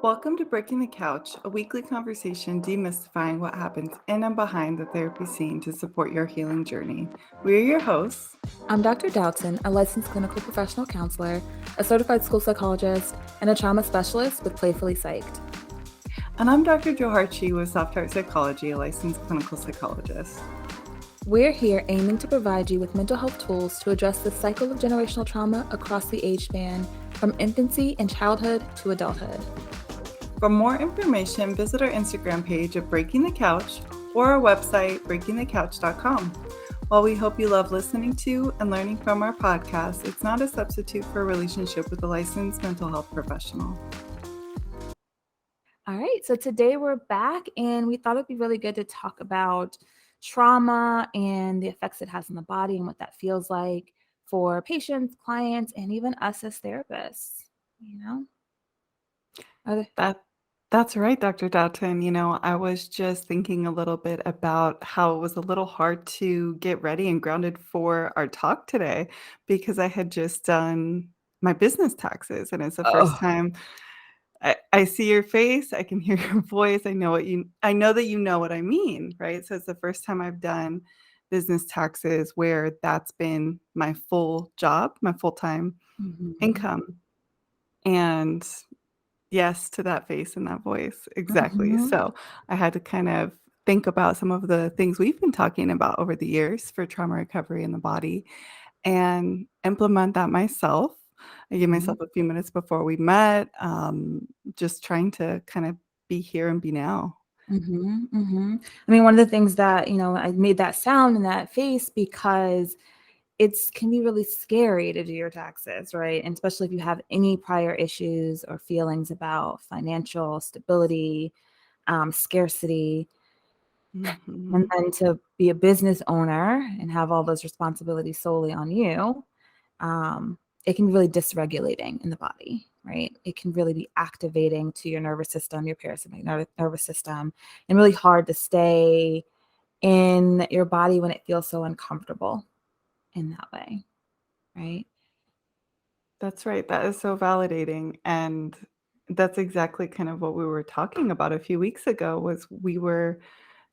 Welcome to Breaking the Couch, a weekly conversation demystifying what happens in and behind the therapy scene to support your healing journey. We're your hosts. I'm Dr. Doughton, a licensed clinical professional counselor, a certified school psychologist, and a trauma specialist with Playfully Psyched. And I'm Dr. Joe Harchi with Soft Art Psychology, a licensed clinical psychologist. We're here aiming to provide you with mental health tools to address the cycle of generational trauma across the age span, from infancy and childhood to adulthood. For more information, visit our Instagram page at Breaking the Couch or our website, breakingthecouch.com. While we hope you love listening to and learning from our podcast, it's not a substitute for a relationship with a licensed mental health professional. All right, so today we're back and we thought it'd be really good to talk about trauma and the effects it has on the body and what that feels like for patients, clients, and even us as therapists, That's right, Dr. Doughton. I was just thinking a little bit about how it was a little hard to get ready and grounded for our talk today because I had just done my business taxes, and it's the first time I see your face, I can hear your voice, I know that you know what I mean, right? So it's the first time I've done business taxes where that's been my full job, my full-time income. And yes, to that face and that voice. Exactly. So I had to kind of think about some of the things we've been talking about over the years for trauma recovery in the body and implement that myself. I gave myself a few minutes before we met, just trying to kind of be here and be now. I mean, one of the things that, I made that sound and that face because it can be really scary to do your taxes, right? And especially if you have any prior issues or feelings about financial stability, scarcity, and then to be a business owner and have all those responsibilities solely on you, it can be really dysregulating in the body, right? It can really be activating to your nervous system, your parasympathetic nervous system, and really hard to stay in your body when it feels so uncomfortable in that way, right? That's right. That is so validating. And that's exactly kind of what we were talking about a few weeks ago was we were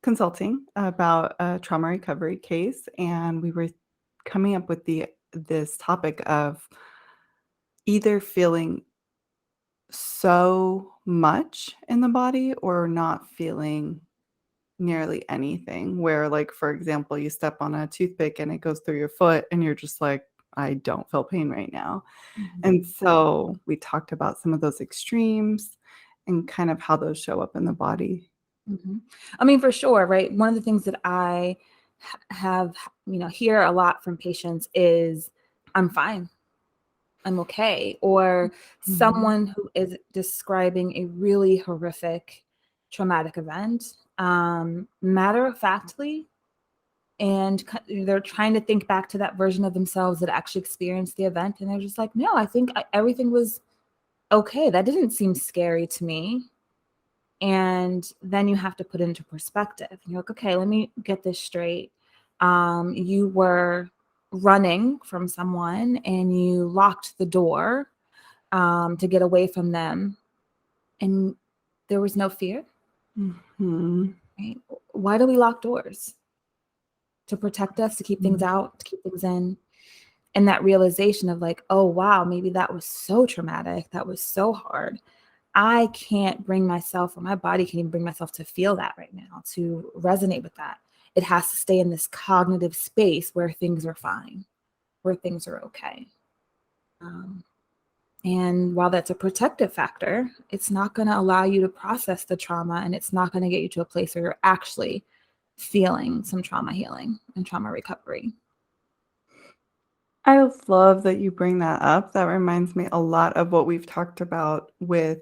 consulting about a trauma recovery case, and we were coming up with this topic of either feeling so much in the body or not feeling nearly anything, where, like, for example, you step on a toothpick and it goes through your foot and you're just like, I don't feel pain right now. And so we talked about some of those extremes and kind of how those show up in the body. I mean, for sure, right? One of the things that I have, hear a lot from patients is, I'm fine, I'm okay. Or someone who is describing a really horrific traumatic event, matter-of-factly, and they're trying to think back to that version of themselves that actually experienced the event. And they're just like, no, I think everything was okay. That didn't seem scary to me. And then you have to put it into perspective. And you're like, okay, let me get this straight. You were running from someone and you locked the door to get away from them. And there was no fear. Right? Why do we lock doors? To protect us, to keep things out, to keep things in. And that realization of like, oh, wow, maybe that was so traumatic. That was so hard. I can't bring myself, or my body can't even bring myself to feel that right now, to resonate with that. It has to stay in this cognitive space where things are fine, where things are okay. And while that's a protective factor, it's not going to allow you to process the trauma, and it's not going to get you to a place where you're actually feeling some trauma healing and trauma recovery. I love that you bring that up. That reminds me a lot of what we've talked about with,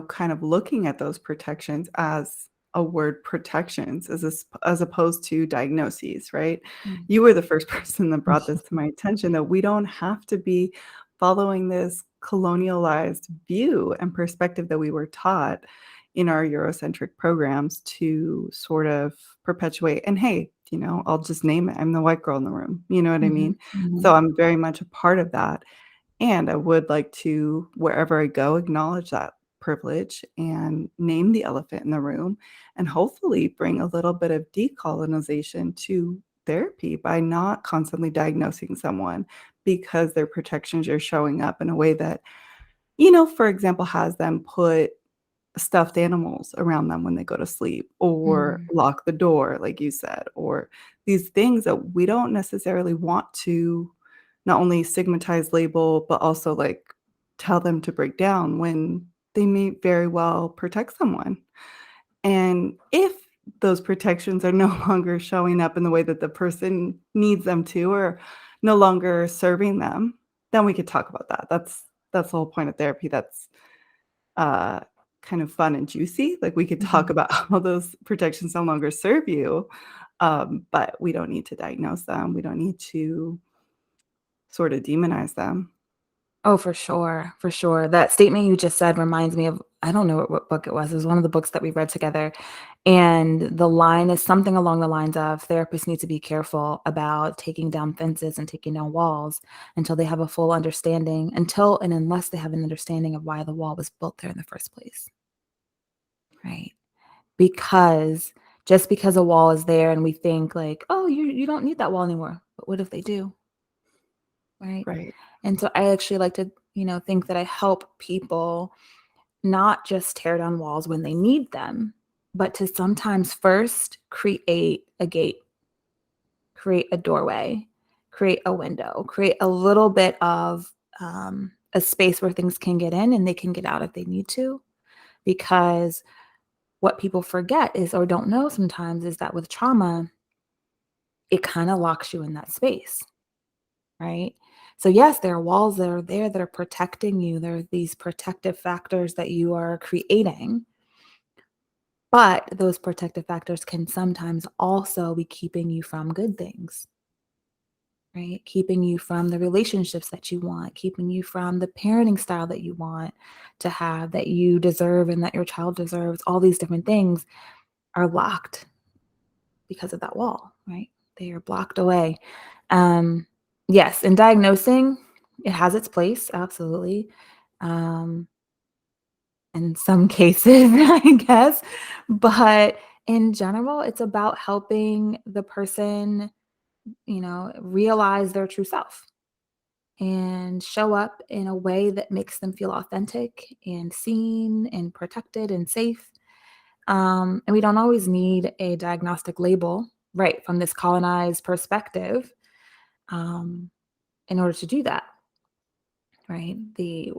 kind of looking at those protections as a word, protections, as opposed to diagnoses, right? You were the first person that brought this to my attention, that we don't have to be following this colonialized view and perspective that we were taught in our Eurocentric programs to sort of perpetuate. And hey, I'll just name it. I'm the white girl in the room. You know what I mean? So I'm very much a part of that. And I would like to, wherever I go, acknowledge that privilege and name the elephant in the room and hopefully bring a little bit of decolonization to therapy by not constantly diagnosing someone because their protections are showing up in a way that, for example, has them put stuffed animals around them when they go to sleep or Mhm. lock the door, like you said, or these things that we don't necessarily want to not only stigmatize, label, but also like tell them to break down when they may very well protect someone. And if those protections are no longer showing up in the way that the person needs them to or no longer serving them, then we could talk about that. That's the whole point of therapy. That's uh, kind of fun and juicy. Like, we could talk Mhm. about how those protections no longer serve you, but we don't need to diagnose them. We don't need to sort of demonize them. Oh, for sure, for sure. That statement you just said reminds me of I don't know what book it was. It was one of the books that we read together, and the line is something along the lines of therapists need to be careful about taking down fences and taking down walls until they have a full understanding, until and unless they have an understanding of why the wall was built there in the first place, right? Because just because a wall is there and we think like, "Oh, you don't need that wall anymore." But what if they do, right? Right. And so I actually like to, think that I help people not just tear down walls when they need them, but to sometimes first create a gate, create a doorway, create a window, create a little bit of a space where things can get in and they can get out if they need to. Because what people forget is, or don't know sometimes, is that with trauma, it kind of locks you in that space, right? So, yes, there are walls that are there that are protecting you. There are these protective factors that you are creating. But those protective factors can sometimes also be keeping you from good things, right? Keeping you from the relationships that you want, keeping you from the parenting style that you want to have, that you deserve and that your child deserves. All these different things are locked because of that wall, right? They are blocked away. Um, yes, in diagnosing, it has its place, absolutely. Um, in some cases, I guess. But in general, it's about helping the person, realize their true self and show up in a way that makes them feel authentic and seen and protected and safe. And we don't always need a diagnostic label, right, from this colonized perspective, um, in order to do that. Right?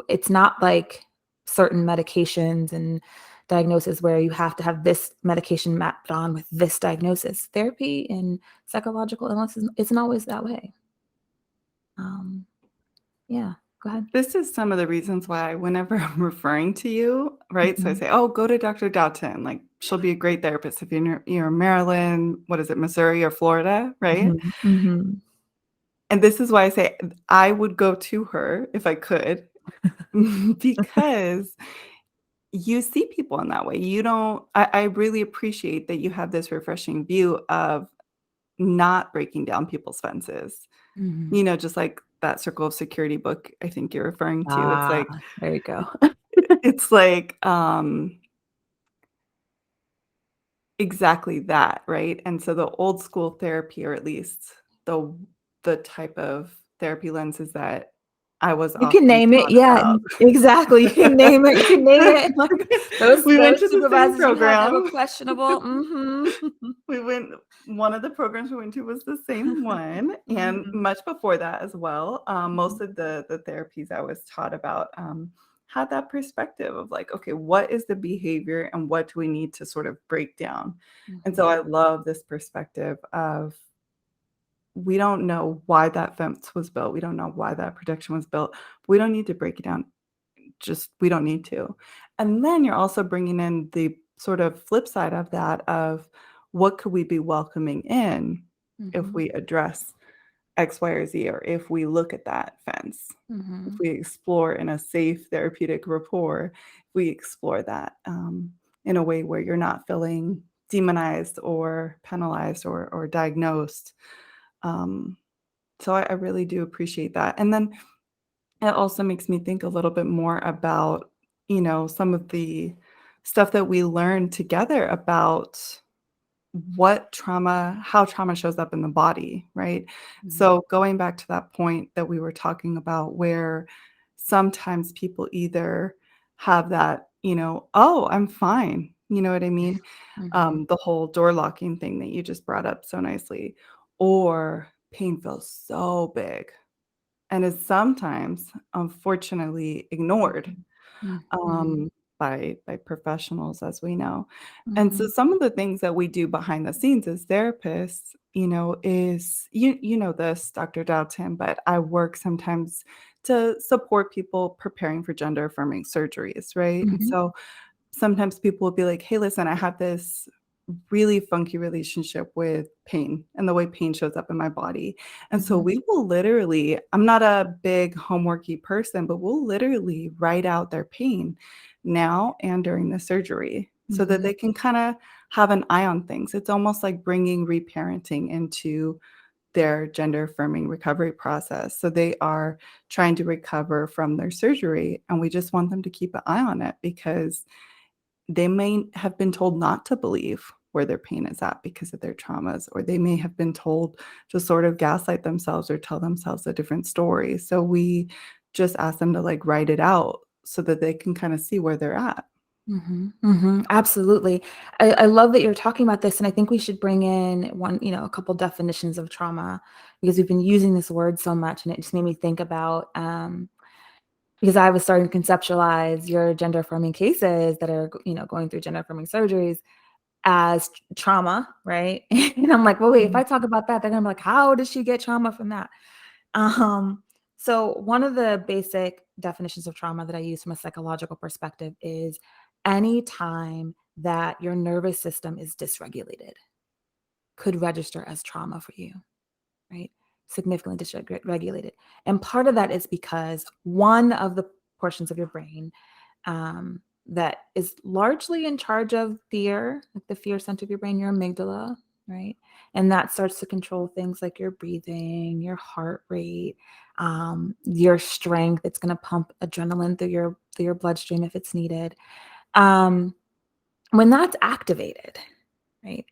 It's not like certain medications and diagnosis where you have to have this medication mapped on with this diagnosis. Therapy and psychological illness isn't always that way. Um, yeah, go ahead. This is some of the reasons why whenever I'm referring to you, right? So I Mhm, say, "Oh, go to Dr. Doughton, like, she'll be a great therapist if you're in Maryland, what is it, Missouri or Florida," right? mhm, mhm. And this is why I say I would go to her if I could, because you see people in that way. You don't I really appreciate that you have this refreshing view of not breaking down people's fences. Mhm. Just like that Circle of Security book I think you're referring to. It's Ah, like there you go. it's like, exactly that, right? And so the old school therapy, or at least the type of therapy lenses that I was You can often name it, taught yeah, about. exactly, you can name it, like, those We went those to the same supervisors you had that were program. questionable, mhm. We went One of the programs we went to was the same one, and Mhm, much before that as well. mhm, Most of the therapies I was taught about, had that perspective of like, okay, what is the behavior and what do we need to sort of break down? And so mhm, I love this perspective of we don't know why that fence was built. We don't know why that protection was built. We don't need to break it down, just we don't need to. And then you're also bringing in the sort of flip side of that of what could we be welcoming in if mhm, we address X, Y, or Z, or if we look at that fence, if mhm, we explore in a safe therapeutic rapport, we explore that in a way where you're not feeling demonized or penalized or diagnosed. Um, so I really do appreciate that. And then it also makes me think a little bit more about some of the stuff that we learned together about how trauma shows up in the body, right? Mhm, So going back to that point that we were talking about where sometimes people either have that, "Oh, I'm fine." You know what I mean? mhm, The whole door locking thing that you just brought up so nicely, or pain feels so big and is sometimes, unfortunately, ignored mhm, mhm, um, by professionals, as we know. And so mhm, some of the things that we do behind the scenes as therapists, is you know this, Dr. Dalton, but I work sometimes to support people preparing for gender affirming surgeries, right? And mhm, so sometimes people will be like, "Hey, listen, I have this really funky relationship with pain and the way pain shows up in my body." And so mhm, we will literally I'm not a big homeworky person, but we'll literally write out their pain now and during the surgery so that mhm, they can kinda have an eye on things. It's almost like bringing reparenting into their gender affirming recovery process. So they are trying to recover from their surgery, and we just want them to keep an eye on it because they may have been told not to believe where their pain is at because of their traumas, or they may have been told to sort of gaslight themselves or tell themselves a different story. So we just ask them to like write it out so that they can kind of see where they're at. mhm, mhm, absolutely. I love that you're talking about this, and I think we should bring in a couple definitions of trauma because we've been using this word so much, and it just made me think about, because I was starting to conceptualize your gender affirming cases that are, going through gender affirming surgeries as trauma, right? And I'm like, well, wait, if Mhm. I talk about that, they're gonna be like, how does she get trauma from that? Um, so one of the basic definitions of trauma that I use from a psychological perspective is any time that your nervous system is dysregulated could register as trauma for you, right? Significantly dysregulated. And part of that is because one of the portions of your brain that is largely in charge of fear, like the fear center of your brain, your amygdala, right? And that starts to control things like your breathing, your heart rate, your strength. It's going to pump adrenaline through your bloodstream if it's needed. Um, when that's activated, right?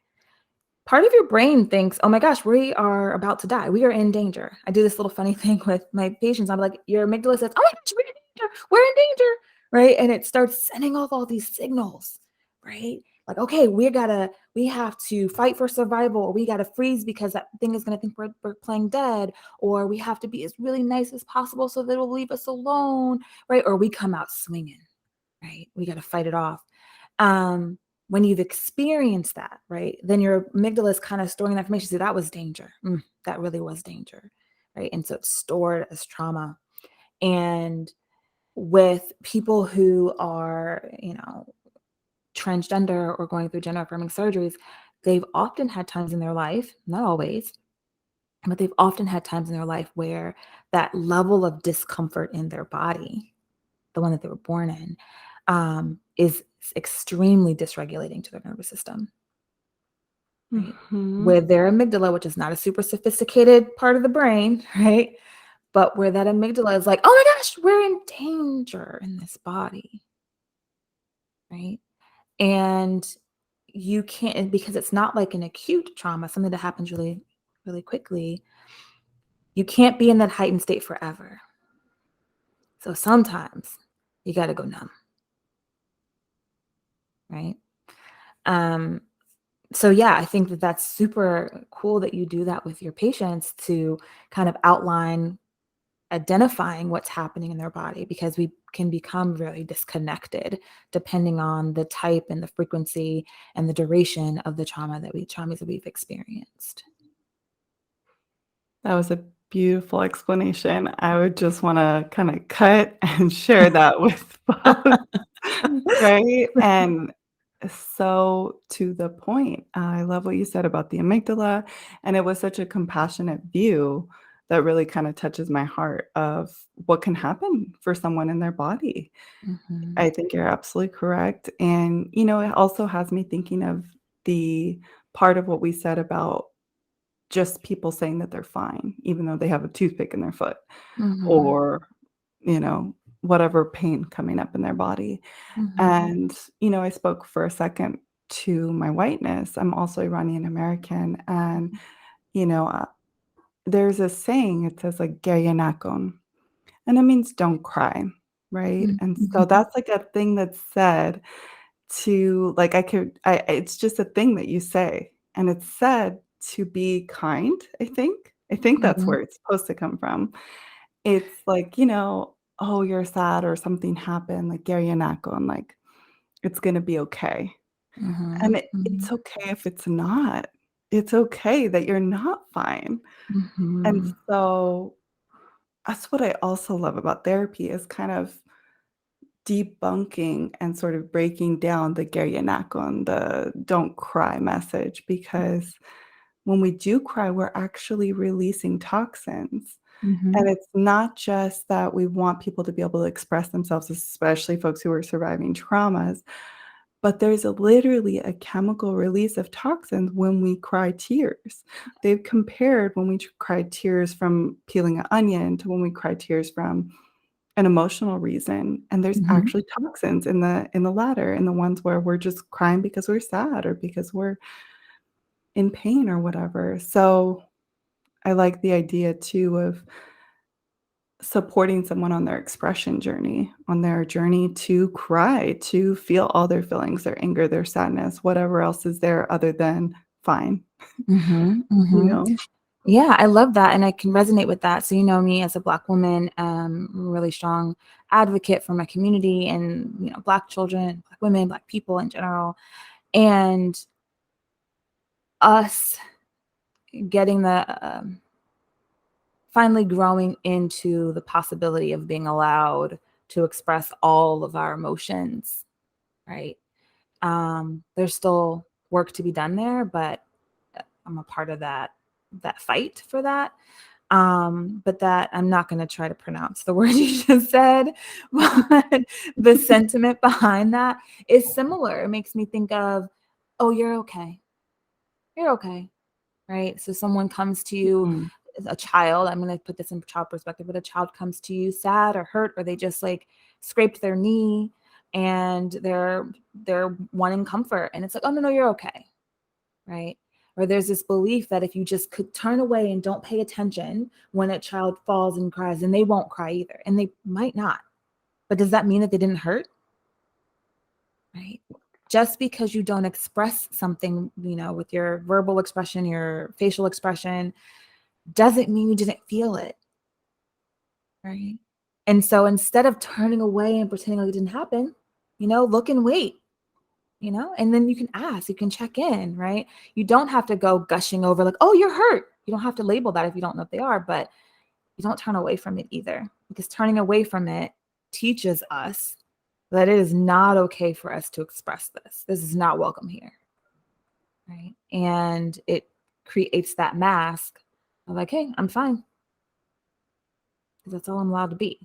Part of your brain thinks, oh my gosh, we are about to die. We are in danger. I do this little funny thing with my patients. I'm like, your amygdala says, oh my gosh, we're in danger. We're in danger. Right. And it starts sending off all these signals. Right. Like, okay, we have to fight for survival, or we got to freeze because that thing is going to think we're playing dead, or we have to be as really nice as possible so that it'll leave us alone. Right. Or we come out swinging. Right. We got to fight it off. Um, when you've experienced that, right, then your amygdala is kind of storing that information. So that was danger. That really was danger, right? And so it's stored as trauma. And with people who are, transgender or going through gender affirming surgeries, they've often had times in their life, not always, but they've often had times in their life where that level of discomfort in their body, the one that they were born in, is extremely dysregulating to their nervous system, right? Mhm. Where their amygdala, which is not a super sophisticated part of the brain, right? But where that amygdala is like, oh my gosh, we're in danger in this body, right? And you can't, because it's not like an acute trauma, something that happens really, really quickly. You can't be in that heightened state forever. So sometimes you got to go numb, right? Um, so yeah, I think that that's super cool that you do that with your patients to kind of outline identifying what's happening in their body, because we can become really disconnected depending on the type and the frequency and the duration of the traumas that we've experienced. That was a beautiful explanation. I would just wanna kinda cut and share that with both, right? And so to the point, I love what you said about the amygdala, and it was such a compassionate view that really kinda touches my heart of what can happen for someone in their body. Mhm, I think you're absolutely correct, and, it also has me thinking of the part of what we said about just people saying that they're fine, even though they have a toothpick in their foot, mhm, or, you know, whatever pain coming up in their body. Mhm. And, I spoke for a second to my whiteness. I'm also Iranian American. And, you know, uh, there's a saying, it says like, Geryanakon, and it means don't cry. Right. Mhm. And so Mhm. that's like a thing that's said to like, it's just a thing that you say. And it's said to be kind, I think. I think that's Mhm. where it's supposed to come from. It's like, "Oh, you're sad or something happened, like, Geryanakon, like, it's gonna be okay." Mhm. And it's okay if it's not. It's okay that you're not fine. And Mhm. so, that's what I also love about therapy is kind of debunking and sort of breaking down the Geryanakon, the "don't cry" message, because when we do cry, we're actually releasing toxins. And Mhm. it's not just that we want people to be able to express themselves, especially folks who are surviving traumas, but there's literally a chemical release of toxins when we cry tears. They've compared when we cry tears from peeling an onion to when we cry tears from an emotional reason, and there's Mhm. actually toxins in the latter, in the ones where we're just crying because we're sad or because we're in pain or whatever. So, I like the idea too of supporting someone on their expression journey, on their journey to cry, to feel all their feelings, their anger, their sadness, whatever else is there other than fine, Mhm. you Mhm. know? Yeah, I love that, and I can resonate with that. So, me as a Black woman, really strong advocate for my community and, Black children, Black women, Black people in general, and us getting finally growing into the possibility of being allowed to express all of our emotions, right? There's still work to be done there, but I'm a part of that fight for that. But that I'm not going to try to pronounce the word you just said, but the sentiment behind that is similar. It makes me think of, oh, you're okay. You're okay. Right. So someone comes to you, Mhm, a child, I'm going to put this in child perspective, but a child comes to you sad or hurt, or they just like scraped their knee and they're wanting comfort. And it's like, oh, no, no, you're okay. Right. Or there's this belief that if you just could turn away and don't pay attention when a child falls and cries, then they won't cry either. And they might not. But does that mean that they didn't hurt? Right. Just because you don't express something, with your verbal expression, your facial expression, doesn't mean you didn't feel it. Right. And so instead of turning away and pretending like it didn't happen, look and wait, and then you can ask, you can check in, right? You don't have to go gushing over like, oh, you're hurt. You don't have to label that if you don't know if they are, but you don't turn away from it either, because turning away from it teaches us that it is not okay for us to express this. This is not welcome here, right? And it creates that mask of like, hey, I'm fine, because that's all I'm allowed to be.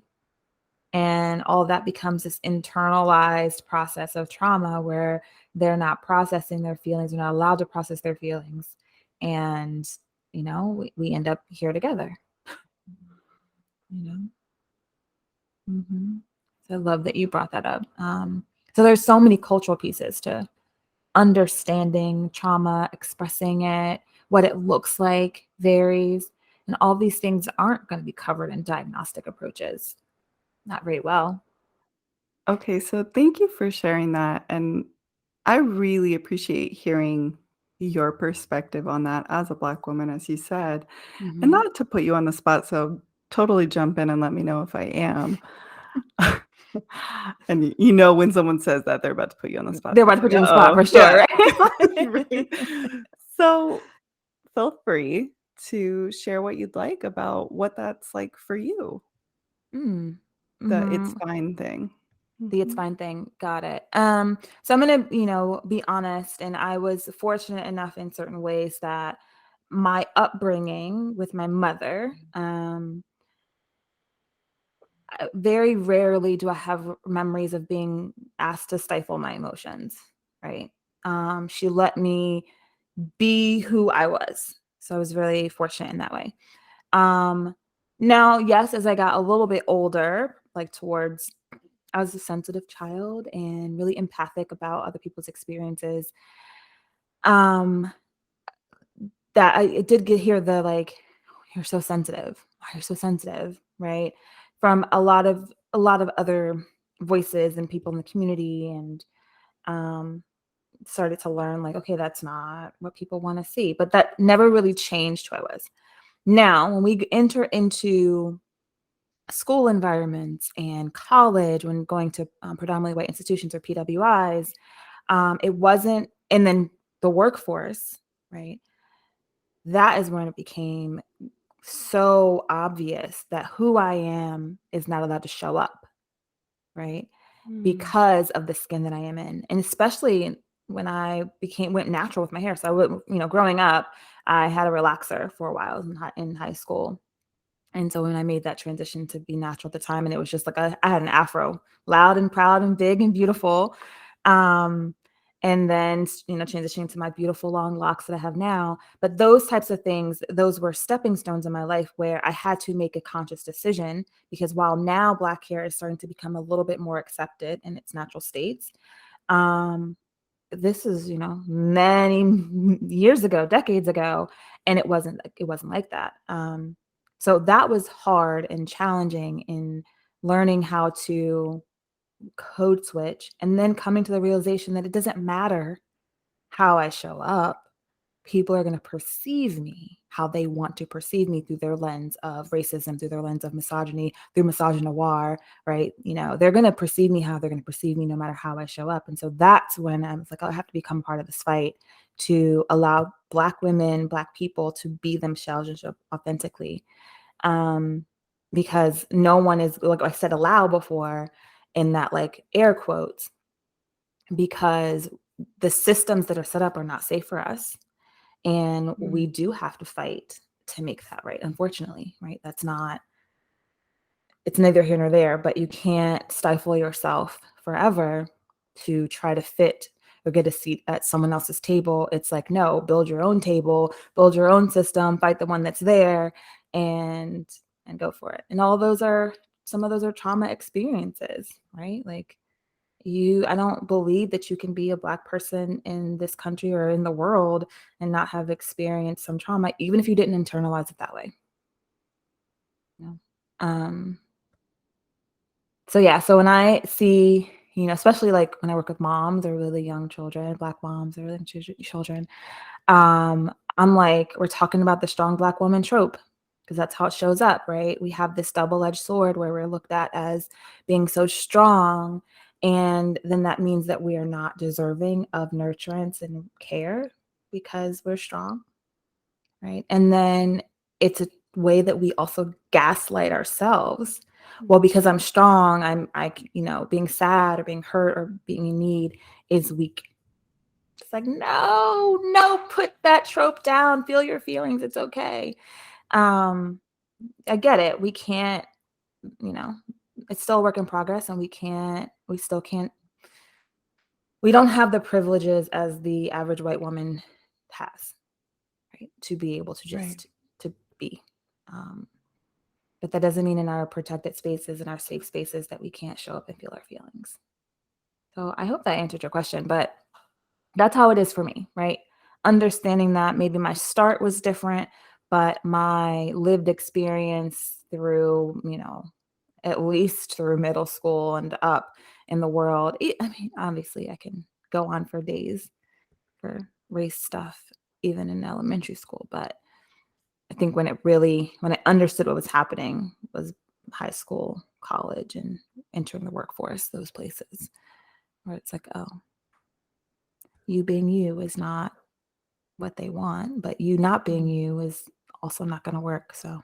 And all that becomes this internalized process of trauma where they're not processing their feelings, they're not allowed to process their feelings. And, we end up here together, you know? So I love that you brought that up. So there's so many cultural pieces to understanding trauma, expressing it, what it looks like varies. And all these things aren't going to be covered in diagnostic approaches. Not very well. Okay, so thank you for sharing that, and I really appreciate hearing your perspective on that as a Black woman, as you said, and Mhm. not to put you on the spot, so totally jump in and let me know if I am. And when someone says that, they're about to put you on the spot, They're so about it's to put like, you on the spot "Uh-oh." for Yeah. sure, Right. right? So, feel free to share what you'd like about what that's like for you, Mm. the "it's Mhm. fine" thing. The it's Mhm. fine thing. Got it. So I'm gonna, be honest, and I was fortunate enough in certain ways that my upbringing with my mother, very rarely do I have memories of being asked to stifle my emotions, right? She let me be who I was. So I was really fortunate in that way. Um, Now, yes, as I got a little bit older, like towards I was a sensitive child and really empathic about other people's experiences. Um, that I did get hear the like, you're so sensitive. Why you're so sensitive, right? From a lot of other voices and people in the community, and um, started to learn like, okay, that's not what people want to see. But that never really changed who I was. Now, when we enter into school environments and college, when going to predominantly white institutions or PWIs, it wasn't, and then the workforce, right? That is when it became so obvious that who I am is not allowed to show up, right? Mm. Because of the skin that I am in. And especially when I went natural with my hair. So I would, growing up, I had a relaxer for a while in high school. And so when I made that transition to be natural at the time, and it was just like I had an afro, loud and proud and big and beautiful. Um, and then, transitioning to my beautiful long locks that I have now. But those types of things, those were stepping stones in my life where I had to make a conscious decision, because while now Black hair is starting to become a little bit more accepted in its natural states, um, this is, many years ago, decades ago, and it wasn't like that. So that was hard and challenging in learning how to code switch, and then coming to the realization that it doesn't matter how I show up. People are going to perceive me how they want to perceive me, through their lens of racism, through their lens of misogyny, through misogynoir, right? They're going to perceive me how they're going to perceive me, no matter how I show up. And so that's when I was like, oh, I have to become part of this fight to allow Black women, Black people to be themselves and show up authentically. Um, because no one is, like I said, allow before, in that like air quotes, because the systems that are set up are not safe for us, and we Mm. do have to fight to make that right, unfortunately, right? It's neither here nor there, but you can't stifle yourself forever to try to fit or get a seat at someone else's table. It's like, no, build your own table, build your own system, fight the one that's there, and go for it. And some of those are trauma experiences, right? Like, I don't believe that you can be a Black person in this country or in the world and not have experienced some trauma, even if you didn't internalize it that way. No. Um, so yeah, so when I see, especially like when I work with moms or really young children, Black moms or really children, I'm like, we're talking about the strong Black woman trope, because that's how it shows up, right? We have this double-edged sword where we're looked at as being so strong, and then that means that we are not deserving of nurturance and care because we're strong, right? And then it's a way that we also gaslight ourselves. Well, because I'm strong, being sad or being hurt or being in need is weak. It's like, no, no, put that trope down. Feel your feelings. It's okay. Um, I get it. We can't, you know, it's still a work in progress, and we don't have the privileges as the average white woman has, right? To be able to Right. just to be. Um, but that doesn't mean in our protected spaces and our safe spaces that we can't show up and feel our feelings. So I hope that answered your question, but that's how it is for me, right? Understanding that maybe my start was different, but my lived experience through, at least through middle school and up in the world. I mean, obviously, I can go on for days for race stuff, even in elementary school. But I think when I understood what was happening was high school, college, and entering the workforce, those places where it's like, oh, you being you is not what they want, but you not being Mm. you is also not going to work. So,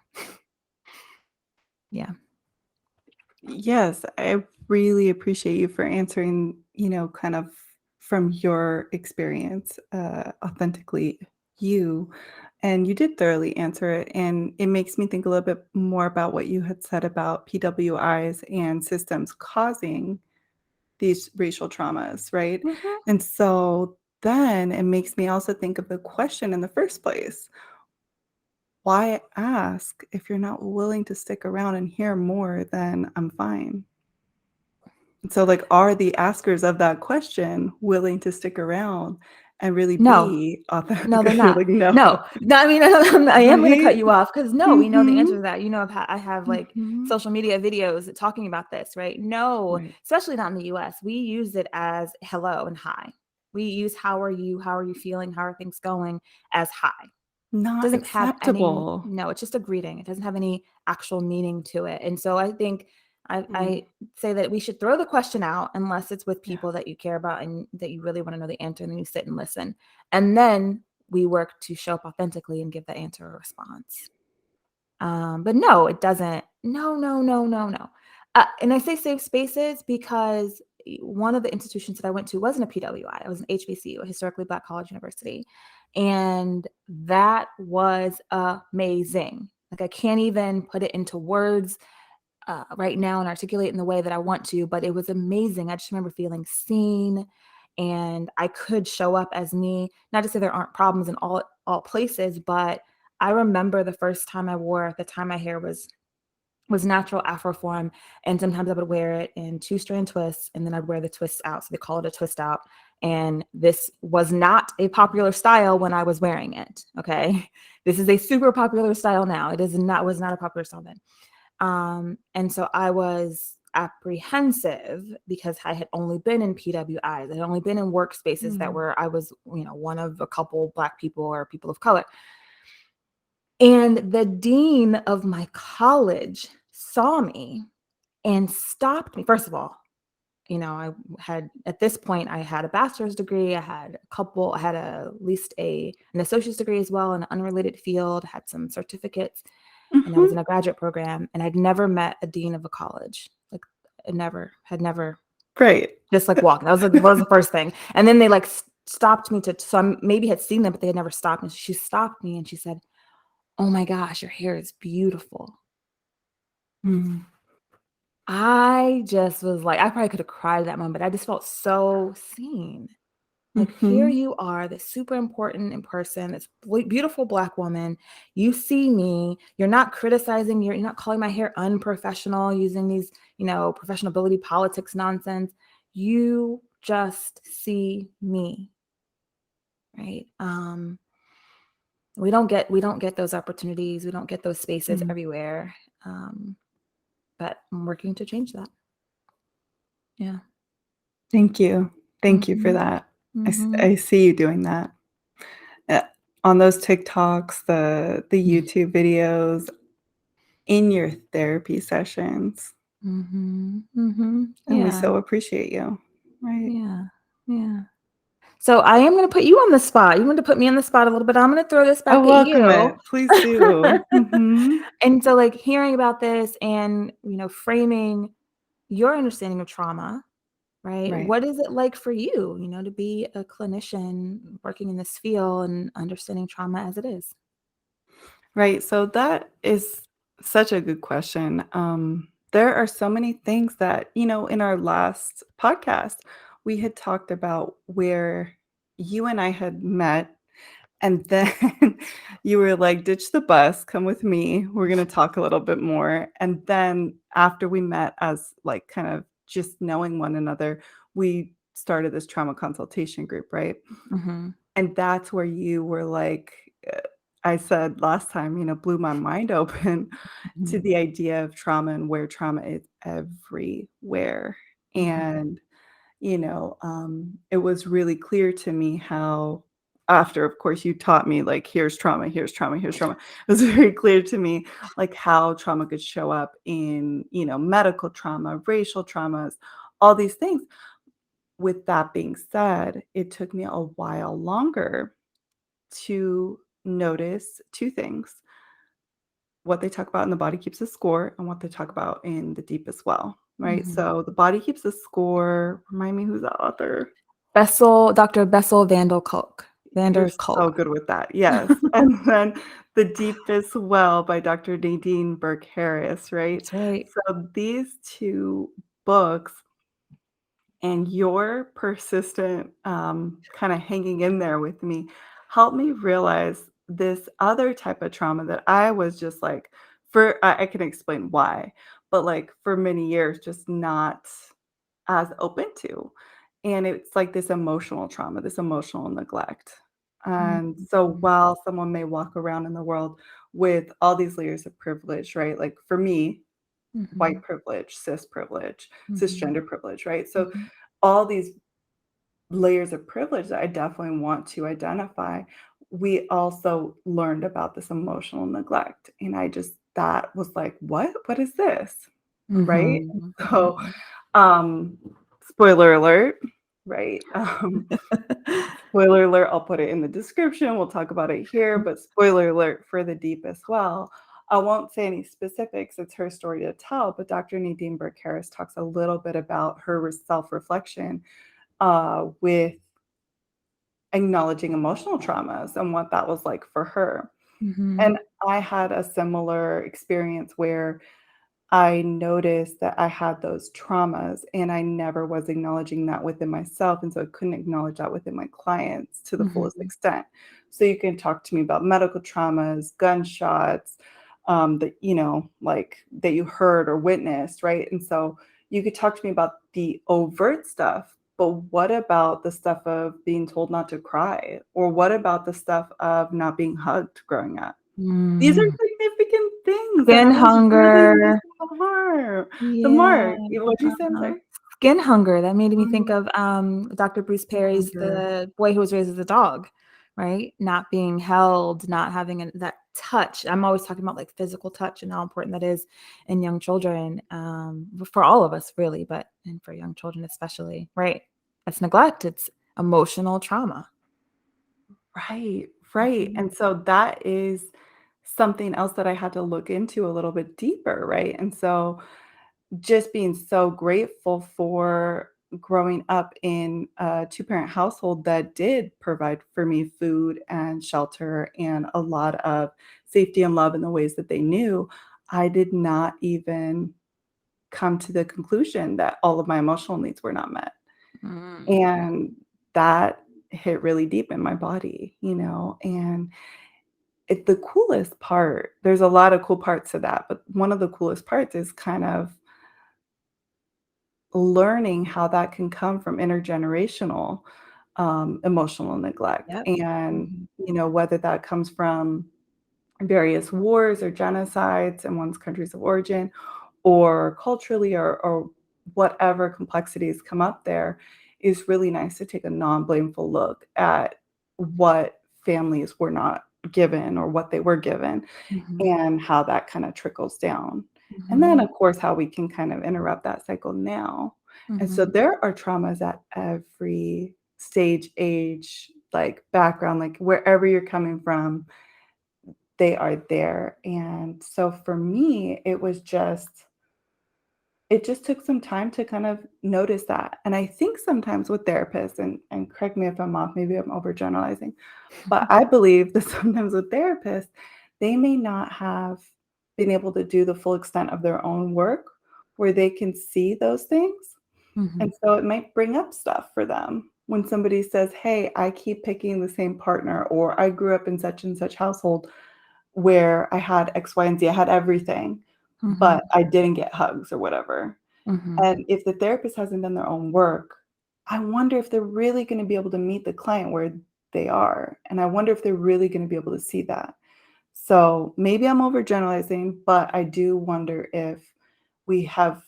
yeah. Yes, I really appreciate you for answering, kind of from your experience, authentically you. And you did thoroughly answer it. And it makes me think a little bit more about what you had said about PWIs and systems causing these racial traumas, right? Mhm. And so then it makes me also think of the question in the first place. why ask if you're not willing to stick around and hear more than "I'm fine"? So, like, are the askers of that question willing to stick around and really No. be No, authentic? they're You're not. like, "No." No. No, I mean, I am gonna cut Right? you off because no, we know the answer to Mhm. that. You know, I have, like, Mhm. social media videos talking about this, right? No, Right. especially not in the US. We use it as hello and hi. We use how are you? How are you feeling? How are things going? As hi. Not Doesn't have any acceptable. no, it's just a greeting. It doesn't have any actual meaning to it. And so I think Mm. I say that we should throw the question out unless it's with Yeah. people that you care about and that you really want to know the answer, and then you sit and listen. And then we work to show up authentically and give the answer or response. But no, it doesn't. No, no, no, no, no. And I say safe spaces because one of the institutions that I went to wasn't a PWI. I was an HBCU, a historically Black college university. And that was amazing. Like, I can't even put it into words right now and articulate in the way that I want to, but it was amazing. I just remember feeling seen, and I could show up as me. Not to say there aren't problems in all places, but I remember the first time I wore at the time my hair was natural Afro form, and sometimes I would wear it in two strand twists, and then I'd wear the twists out. So they call it a twist out. And this was not a popular style when I was wearing it. Okay, this is a super popular style now. It is not was not a popular style then. And so I was apprehensive because I had only been in PWIs. I had only been in workspaces that Mm. were I was, one of a couple Black people or people of color. And the dean of my college saw me and stopped me. First of all, I had at this point I had a bachelor's degree. I had at least an associate's degree as well in an unrelated field. Had some certificates, and I was Mhm. in a graduate program. And I'd never met a dean of a college. Like, I never Right. just like walking. That was the first thing. And then they like stopped me so I maybe had seen them, but they had never stopped me. She stopped me and she said, "Oh my gosh, your hair is beautiful." Mm. I just was like, I probably could have cried at that moment. I just felt so seen. Like, here Mhm. you are, this super important in person, this beautiful Black woman. You see me. You're not criticizing. You're not calling my hair unprofessional, using these, professional ability politics nonsense. You just see me, right? We don't get those opportunities. We don't get those spaces Mm. everywhere. Um, but I'm working to change that. Yeah. Thank you. Thank you for Mhm. that. Mhm. I see you doing that. Uh, on those TikToks, the Mm. YouTube videos, in your therapy sessions, Mhm. Mhm. and we Yeah. so appreciate you. Right. Yeah. Yeah. So I am gonna put you on the spot. You want to put me on the spot a little bit. I'm gonna throw this I back at welcome you. it. Please do. Mhm. And so, like, hearing about this and, framing your understanding of trauma, right? Right. What is it like for you, to be a clinician working in this field and understanding trauma as it is? Right. So that is such a good question. There are so many things that, in our last podcast, we had talked about where you and I had met. And then you were like, ditch the bus, come with me. We're going to talk a little bit more. And then after we met as like kind of just knowing one another, we started this trauma consultation group, right? Mhm. And that's where you were like, uh, I said last time, blew my mind open to Mhm. the idea of trauma and where trauma is everywhere. Mhm. And it was really clear to me how after, of course, you taught me, like, here's trauma, here's trauma, here's trauma. It was very clear to me, like, how trauma could show up in, medical trauma, racial traumas, all these things. With that being said, it took me a while longer to notice 2 things. What they talk about in The Body Keeps a Score and what they talk about in The Deepest Well, right? Mhm. So, The Body Keeps a Score, remind me who's the author? Dr. Bessel You're Vander so Kolk. good with that, yes, and then The Deepest Well by Dr. Nadine Burke Harris, right? That's right. So these 2 books and your persistent, kinda hanging in there with me helped me realize this other type of trauma that I was just like, I can explain why, but like for many years, just not as open to. And it's like this emotional trauma, this emotional neglect. And so Mhm. while someone may walk around in the world with all these layers of privilege, right? Like for me, white Mhm. privilege, Mhm. cisgender privilege, right? So Mhm. all these layers of privilege that I definitely want to identify, we also learned about this emotional neglect. And I just that was like, "What? What is this?" Right? Mhm. So, Mhm. um, spoiler alert, right? Spoiler alert, I'll put it in the description, we'll talk about it here, but spoiler alert for the deep as well. I won't say any specifics, it's her story to tell, but Dr. Nadine Burke Harris talks a little bit about her self-reflection with acknowledging emotional traumas and what that was like for her. Mhm. And I had a similar experience where I noticed that I had those traumas and I never was acknowledging that within myself. And so I couldn't acknowledge that within my clients to the fullest Mhm. extent. So you can talk to me about medical traumas, gunshots, that, like that you heard or witnessed, right? And so you could talk to me about the overt stuff, but what about the stuff of being told not to cry? Or what about the stuff of not being hugged growing up? These are Mm. significant things, and Skin I was really hunger. missing the Yeah. mark. What'd you say? I'm Uh-huh. sorry? Skin hunger, that made me think Mm, of, Dr. Bruce skin Perry's hunger. The Boy Who Was Raised as a Dog, right? Not being held, not having that touch. I'm always talking about, like, physical touch and how important that is in young children, for all of us really, but and for young children especially, right? That's neglect, it's emotional trauma. Right, right, Mhm. and so that is something else that I had to look into a little bit deeper, right? And so just being so grateful for growing up in a two-parent household that did provide for me food and shelter and a lot of safety and love in the ways that they knew, I did not even come to the conclusion that all of my emotional needs were not met. Mm. And that hit really deep in my body, and the coolest part, there's a lot of cool parts to that, but one of the coolest parts is kind of learning how that can come from intergenerational emotional neglect. Yep. And, Mhm. whether that comes from various wars or genocides in one's countries of origin, or culturally, or whatever complexities come up there, is really nice to take a non-blameful look at what families were not given or what they were given Mhm. and how that kind of trickles down. And then, Mhm. of course, how we can kind of interrupt that cycle now. And so Mhm. there are traumas at every stage, age, like background, like wherever you're coming from, they are there. And so for me, it just took some time to kind of notice that. And I think sometimes with therapists, and correct me if I'm off, maybe I'm overgeneralizing, but I believe that sometimes with therapists, they may not have been able to do the full extent of their own work where they can see those things. And Mhm. so it might bring up stuff for them when somebody says, "Hey, I keep picking the same partner," or "I grew up in such and such household where I had X, Y, and Z. I had everything, Mhm. but I didn't get hugs," or whatever. Mhm. And if the therapist hasn't done their own work, I wonder if they're really gonna be able to meet the client where they are, and I wonder if they're really gonna be able to see that. So, maybe I'm overgeneralizing, but I do wonder if we have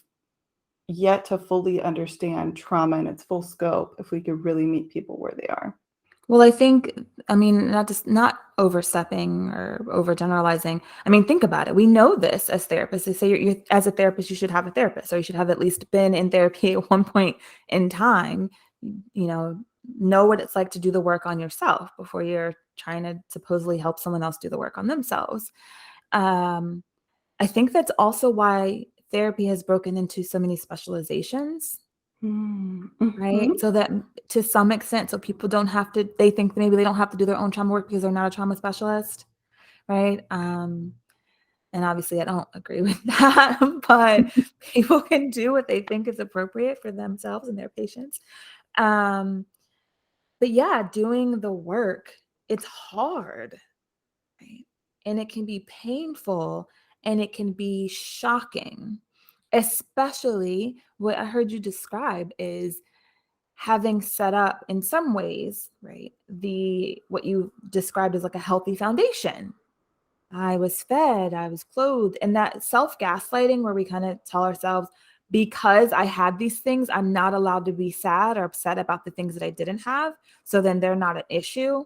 yet to fully understand trauma in its full scope, if we could really meet people where they are. Well, I think, I mean, not overstepping or overgeneralizing. I mean, think about it. We know this as therapists. They say you're as a therapist, you should have a therapist, or you should have at least been in therapy at one point in time. You know what it's like to do the work on yourself before you're trying to supposedly help someone else do the work on themselves. Um, I think that's also why therapy has broken into so many specializations. Mm, Right? mhm. So that to some extent, so people don't have to they think maybe they don't have to do their own trauma work because they're not a trauma specialist, right? And obviously I don't agree with that, but people can do what they think is appropriate for themselves and their patients. Um, but yeah, doing the work, it's hard. and it can be painful, and it can be shocking. Especially what I heard you describe is having set up in some ways, right? The what you described as like a healthy foundation. I was fed, I was clothed, and that self-gaslighting where we kind of tell ourselves, because I had these things, I'm not allowed to be sad or upset about the things that I didn't have. So then they're not an issue.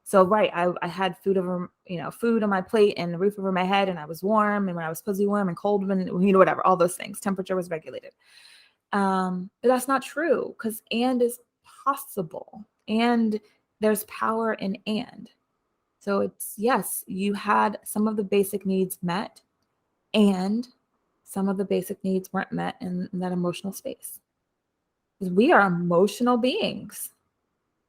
So right, I had food over, food on my plate and a roof over my head, and I was warm, and when I was supposed to be warm, and cold when, whatever, all those things. Temperature was regulated. But that's not true, because and is possible. And there's power in and. So it's, yes, you had some of the basic needs met, and some of the basic needs weren't met in that emotional space. Because we are emotional beings.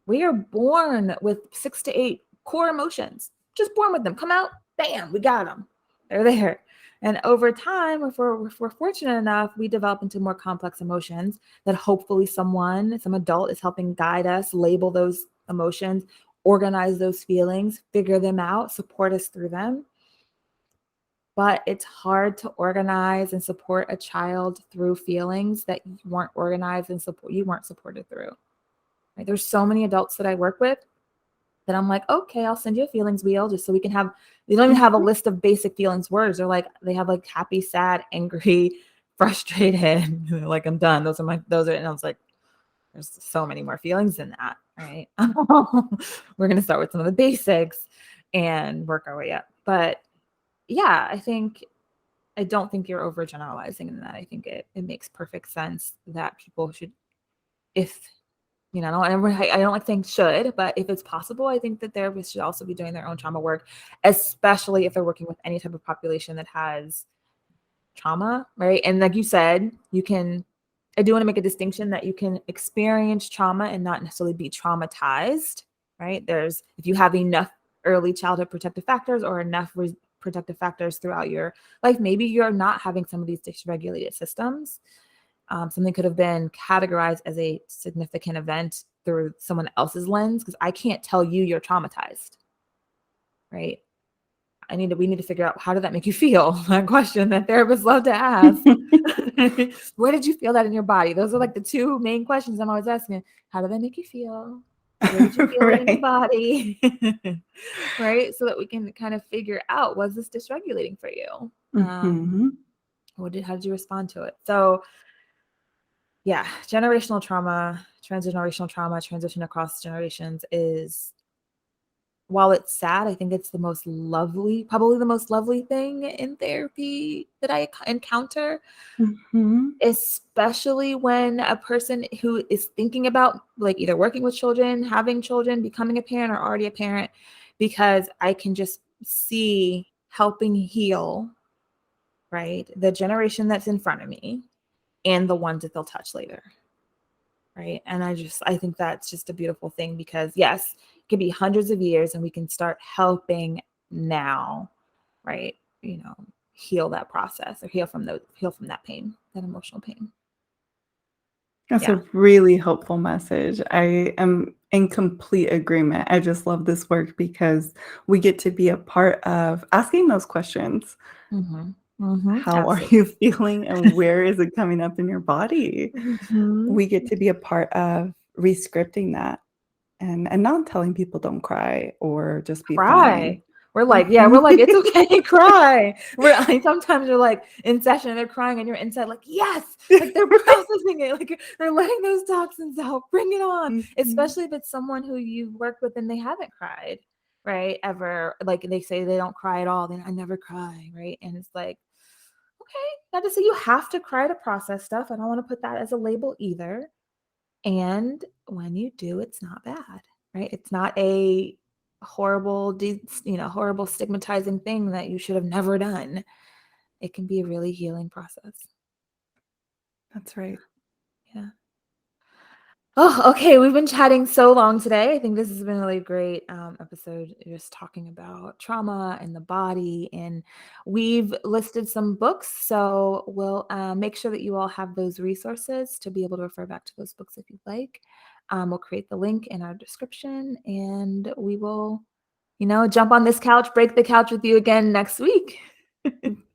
We are born with 6 to 8 core emotions, just born with them. Come out, bam, we got them. They're there. And over time, if we're fortunate enough, we develop into more complex emotions that hopefully some adult is helping guide us, label those emotions, organize those feelings, figure them out, support us through them. But it's hard to organize and support a child through feelings that you weren't organized and you weren't supported through. Right? There's so many adults that I work with that I'm like, okay, I'll send you a feelings wheel just so we can have, they don't even have a Mhm. list of basic feelings words. They're like, they have like happy, sad, angry, frustrated. Like, I'm done. And I was like, there's so many more feelings than that. Right. We're going to start with some of the basics and work our way up. But yeah, I don't think you're overgeneralizing in that. I think it makes perfect sense that people should, if I don't like saying should, but if it's possible, I think that therapists should also be doing their own trauma work, especially if they're working with any type of population that has trauma, right? And like you said, I do want to make a distinction that you can experience trauma and not necessarily be traumatized, right? If you have enough early childhood protective factors or enough protective factors throughout your life, maybe you're not having some of these dysregulated systems. Something could have been categorized as a significant event through someone else's lens, because I can't tell you you're traumatized, right? We need to figure out, how did that make you feel? That question that therapists love to ask. Where did you feel that in your body? Those are like the two main questions I'm always asking. How did that make you feel? Where did you feel it in your Right. body? Right? So that we can kind of figure out, was this dysregulating for you? Mhm. How did you respond to it? So yeah, generational trauma, transgenerational trauma, transition across generations is, while it's sad, I think it's probably the most lovely thing in therapy that I encounter, Mhm. especially when a person who is thinking about like either working with children, having children, becoming a parent, or already a parent, because I can just see helping heal, right? The generation that's in front of me and the ones that they'll touch later. Right. And I think that's just a beautiful thing, because yes, it could be hundreds of years and we can start helping now, right? Heal that process, or heal from that pain, that emotional pain. That's Yeah. a really helpful message. I am in complete agreement. I just love this work because we get to be a part of asking those questions. Mm-hmm. Mm-hmm. How are you Absolutely. feeling and where is it coming up in your body? Mm-hmm. We get to be a part of rescripting that and not telling people don't cry or just be fine. Cry. We're like, yeah, we're Mhm. like, it's okay, cry. We're like, sometimes you're like in session and they're crying and you're inside like, yes, like they're processing it, like they're letting those toxins out. Bring it on. Mhm. Especially if it's someone who you've worked with and they haven't cried, right? Ever. Like they say they don't cry at all. Then I never cry, right? And it's like, okay, not to say you have to cry to process stuff. I don't want to put that as a label either. And when you do, it's not bad, right? It's not a horrible stigmatizing thing that you should have never done. It can be a really healing process. That's right. Yeah. Oh, okay. We've been chatting so long today. I think this has been a really great episode, just talking about trauma and the body. And we've listed some books. So we'll make sure that you all have those resources to be able to refer back to those books if you'd like. We'll create the link in our description, and we will, jump on this couch, break the couch with you again next week.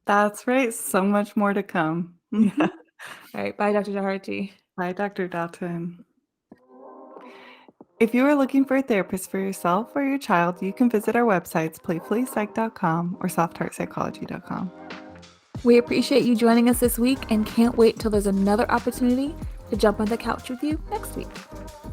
That's right. So much more to come. Yeah. All right. Bye, Dr. Jaharti. Bye, Dr. Dalton. If you are looking for a therapist for yourself or your child, you can visit our websites, playfullypsych.com or softheartpsychology.com. We appreciate you joining us this week and can't wait till there's another opportunity to jump on the couch with you next week.